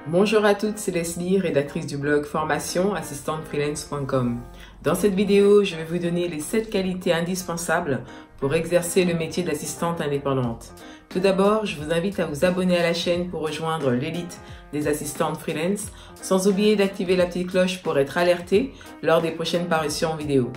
Bonjour à toutes, c'est Leslie, rédactrice du blog formation-assistante-freelance.com. Dans cette vidéo, je vais vous donner les 7 qualités indispensables pour exercer le métier d'assistante indépendante. Tout d'abord, je vous invite à vous abonner à la chaîne pour rejoindre l'élite des assistantes freelance, sans oublier d'activer la petite cloche pour être alerté lors des prochaines parutions vidéo.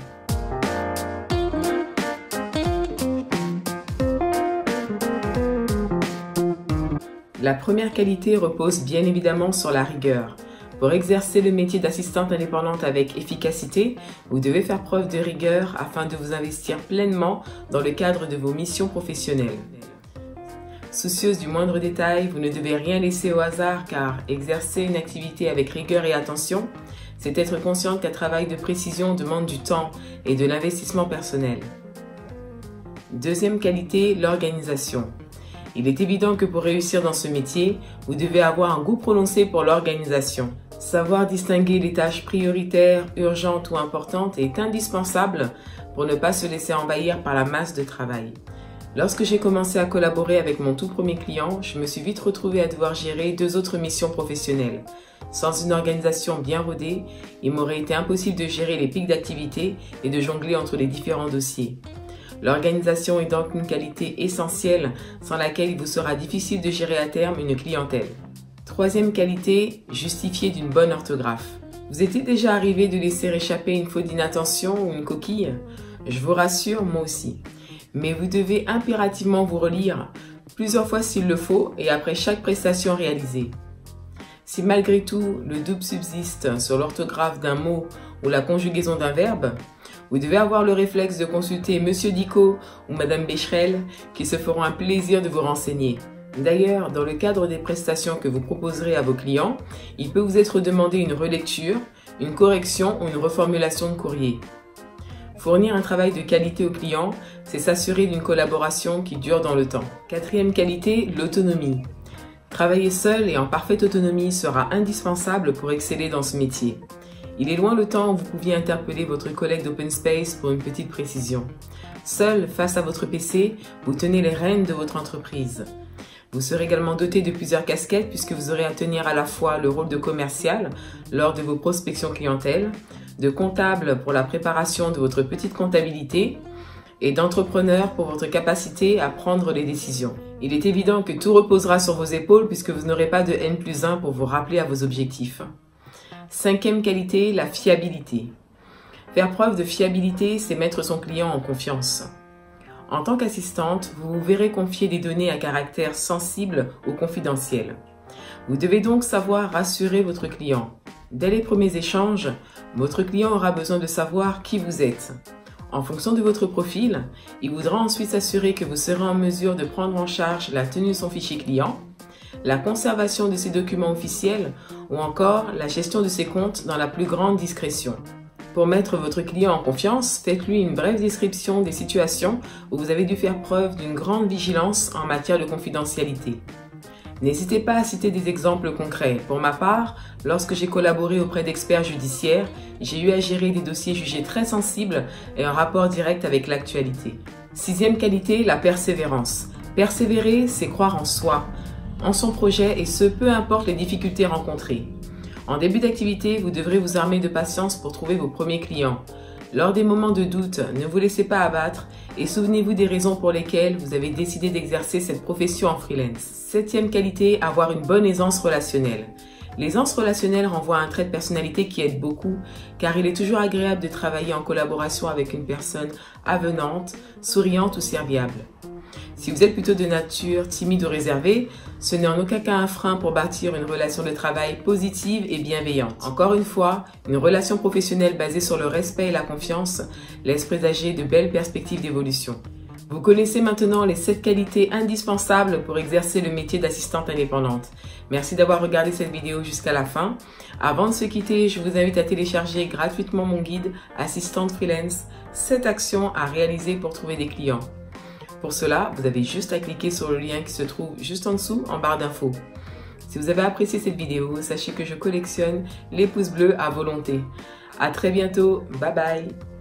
La première qualité repose bien évidemment sur la rigueur. Pour exercer le métier d'assistante indépendante avec efficacité, vous devez faire preuve de rigueur afin de vous investir pleinement dans le cadre de vos missions professionnelles. Soucieuse du moindre détail, vous ne devez rien laisser au hasard car exercer une activité avec rigueur et attention, c'est être consciente qu'un travail de précision demande du temps et de l'investissement personnel. Deuxième qualité, l'organisation. Il est évident que pour réussir dans ce métier, vous devez avoir un goût prononcé pour l'organisation. Savoir distinguer les tâches prioritaires, urgentes ou importantes est indispensable pour ne pas se laisser envahir par la masse de travail. Lorsque j'ai commencé à collaborer avec mon tout premier client, je me suis vite retrouvée à devoir gérer 2 autres missions professionnelles. Sans une organisation bien rodée, il m'aurait été impossible de gérer les pics d'activité et de jongler entre les différents dossiers. L'organisation est donc une qualité essentielle sans laquelle il vous sera difficile de gérer à terme une clientèle. Troisième qualité, justifier d'une bonne orthographe. Vous était déjà arrivé de laisser échapper une faute d'inattention ou une coquille? Je vous rassure, moi aussi. Mais vous devez impérativement vous relire plusieurs fois s'il le faut et après chaque prestation réalisée. Si malgré tout le doute subsiste sur l'orthographe d'un mot ou la conjugaison d'un verbe, vous devez avoir le réflexe de consulter Monsieur Dicot ou Madame Becherel qui se feront un plaisir de vous renseigner. D'ailleurs, dans le cadre des prestations que vous proposerez à vos clients, il peut vous être demandé une relecture, une correction ou une reformulation de courrier. Fournir un travail de qualité aux clients, c'est s'assurer d'une collaboration qui dure dans le temps. Quatrième qualité, l'autonomie. Travailler seul et en parfaite autonomie sera indispensable pour exceller dans ce métier. Il est loin le temps où vous pouviez interpeller votre collègue d'Open Space pour une petite précision. Seul, face à votre PC, vous tenez les rênes de votre entreprise. Vous serez également doté de plusieurs casquettes puisque vous aurez à tenir à la fois le rôle de commercial lors de vos prospections clientèle, de comptable pour la préparation de votre petite comptabilité et d'entrepreneur pour votre capacité à prendre les décisions. Il est évident que tout reposera sur vos épaules puisque vous n'aurez pas de N+1 pour vous rappeler à vos objectifs. Cinquième qualité, la fiabilité. Faire preuve de fiabilité, c'est mettre son client en confiance. En tant qu'assistante, vous vous verrez confier des données à caractère sensible ou confidentiel. Vous devez donc savoir rassurer votre client. Dès les premiers échanges, votre client aura besoin de savoir qui vous êtes. En fonction de votre profil, il voudra ensuite s'assurer que vous serez en mesure de prendre en charge la tenue de son fichier client, la conservation de ses documents officiels ou encore la gestion de ses comptes dans la plus grande discrétion. Pour mettre votre client en confiance, faites-lui une brève description des situations où vous avez dû faire preuve d'une grande vigilance en matière de confidentialité. N'hésitez pas à citer des exemples concrets. Pour ma part, lorsque j'ai collaboré auprès d'experts judiciaires, j'ai eu à gérer des dossiers jugés très sensibles et en rapport direct avec l'actualité. Sixième qualité, la persévérance. Persévérer, c'est croire en soi, en son projet et ce, peu importe les difficultés rencontrées. En début d'activité, vous devrez vous armer de patience pour trouver vos premiers clients. Lors des moments de doute, ne vous laissez pas abattre et souvenez-vous des raisons pour lesquelles vous avez décidé d'exercer cette profession en freelance. Septième qualité, avoir une bonne aisance relationnelle. L'aisance relationnelle renvoie à un trait de personnalité qui aide beaucoup car il est toujours agréable de travailler en collaboration avec une personne avenante, souriante ou serviable. Si vous êtes plutôt de nature timide ou réservée, ce n'est en aucun cas un frein pour bâtir une relation de travail positive et bienveillante. Encore une fois, une relation professionnelle basée sur le respect et la confiance laisse présager de belles perspectives d'évolution. Vous connaissez maintenant les 7 qualités indispensables pour exercer le métier d'assistante indépendante. Merci d'avoir regardé cette vidéo jusqu'à la fin. Avant de se quitter, je vous invite à télécharger gratuitement mon guide Assistante Freelance, 7 actions à réaliser pour trouver des clients. Pour cela, vous avez juste à cliquer sur le lien qui se trouve juste en dessous en barre d'infos. Si vous avez apprécié cette vidéo, sachez que je collectionne les pouces bleus à volonté. À très bientôt, bye bye!